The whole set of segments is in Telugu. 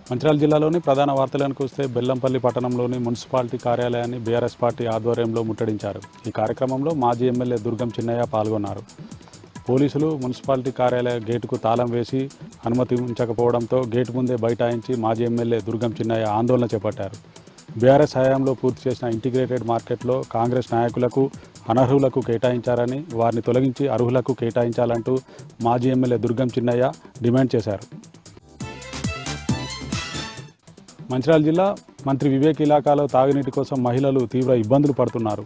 మంచిర్యాల జిల్లాలోని ప్రధాన వార్తలను చూస్తే బెల్లంపల్లి పట్టణంలోని మున్సిపాలిటీ కార్యాలయాన్ని బీఆర్ఎస్ పార్టీ ఆధ్వర్యంలో ముట్టడించారు. ఈ కార్యక్రమంలో మాజీ ఎమ్మెల్యే దుర్గం చిన్నయ్య పాల్గొన్నారు. పోలీసులు మున్సిపాలిటీ కార్యాలయ గేటుకు తాళం వేసి అనుమతించకపోవడంతో గేటు ముందే బైఠాయించి మాజీ ఎమ్మెల్యే దుర్గం చిన్నయ్య ఆందోళన చేపట్టారు. బీఆర్ఎస్ హయాంలో పూర్తి చేసిన ఇంటిగ్రేటెడ్ మార్కెట్లో కాంగ్రెస్ నాయకులకు అనర్హులకు కేటాయించారని, వారిని తొలగించి అర్హులకు కేటాయించాలంటూ మాజీ ఎమ్మెల్యే దుర్గం చిన్నయ్య డిమాండ్ చేశారు. మంచిర్యాల జిల్లా మంత్రి వివేక్ ఇలాకాలో తాగునీటి కోసం మహిళలు తీవ్ర ఇబ్బందులు పడుతున్నారు.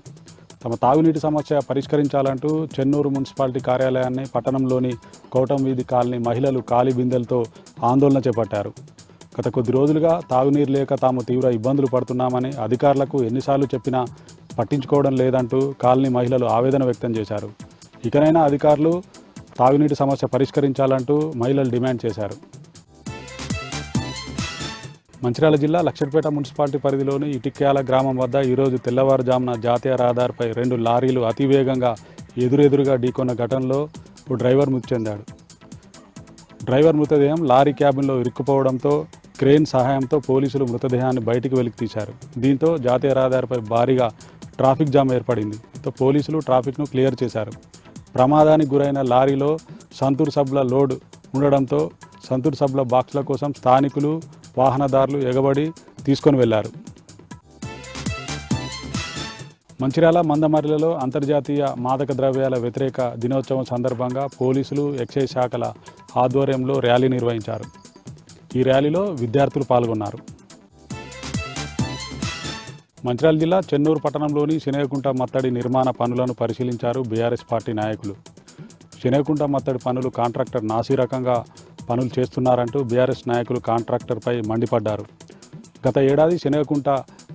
తమ తాగునీటి సమస్య పరిష్కరించాలంటూ చెన్నూరు మున్సిపాలిటీ కార్యాలయాన్ని పట్టణంలోని కౌటం వీధి కాలనీ మహిళలు ఖాళీ బిందెలతో ఆందోళన చేపట్టారు. గత కొద్ది రోజులుగా తాగునీరు లేక తాము తీవ్ర ఇబ్బందులు పడుతున్నామని, అధికారులకు ఎన్నిసార్లు చెప్పినా పట్టించుకోవడం లేదంటూ కాలనీ మహిళలు ఆవేదన వ్యక్తం చేశారు. ఇకనైనా అధికారులు తాగునీటి సమస్య పరిష్కరించాలంటూ మహిళలు డిమాండ్ చేశారు. మంచిర్యాల జిల్లా లక్షట్పేట మున్సిపాలిటీ పరిధిలోని ఇటిక్యాల గ్రామం వద్ద ఈరోజు తెల్లవారుజామున జాతీయ రహదారిపై 2 లారీలు అతివేగంగా ఎదురెదురుగా ఢీకొన్న ఘటనలో ఓ డ్రైవర్ మృతి చెందాడు. డ్రైవర్ మృతదేహం లారీ క్యాబిన్లో ఇరుక్కుపోవడంతో క్రేన్ సహాయంతో పోలీసులు మృతదేహాన్ని బయటికి వెలికి తీశారు. దీంతో జాతీయ రహదారిపై భారీగా ట్రాఫిక్ జామ్ ఏర్పడింది. దీంతో పోలీసులు ట్రాఫిక్ను క్లియర్ చేశారు. ప్రమాదానికి గురైన లారీలో సంతూర్ సబ్ల లోడ్ ఉండడంతో సంతూర్ సబ్ల బాక్సుల కోసం స్థానికులు, వాహనదారులు ఎగబడి తీసుకొని వెళ్లారు. మంచిర్యాల మందమర్రిలో అంతర్జాతీయ మాదక ద్రవ్యాల వ్యతిరేక దినోత్సవం సందర్భంగా పోలీసులు, ఎక్సైజ్ శాఖల ఆధ్వర్యంలో ర్యాలీ నిర్వహించారు. ఈ ర్యాలీలో విద్యార్థులు పాల్గొన్నారు. మంచిర్యాల జిల్లా చెన్నూరు పట్టణంలోని శనగకుంట మత్తడి నిర్మాణ పనులను పరిశీలించారు బీఆర్ఎస్ పార్టీ నాయకులు. శనగకుంట మత్తడి పనులు కాంట్రాక్టర్ నాసిరకంగా పనులు చేస్తున్నారంటూ బీఆర్ఎస్ నాయకులు కాంట్రాక్టర్పై మండిపడ్డారు. గత ఏడాది శనగకుంట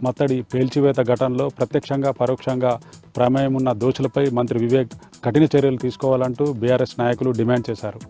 మత్తడి పేల్చివేత ఘటనలో ప్రత్యక్షంగా పరోక్షంగా ప్రమేయం ఉన్న దోషులపై మంత్రి వివేక్ కఠిన చర్యలు తీసుకోవాలంటూ బీఆర్ఎస్ నాయకులు డిమాండ్ చేశారు.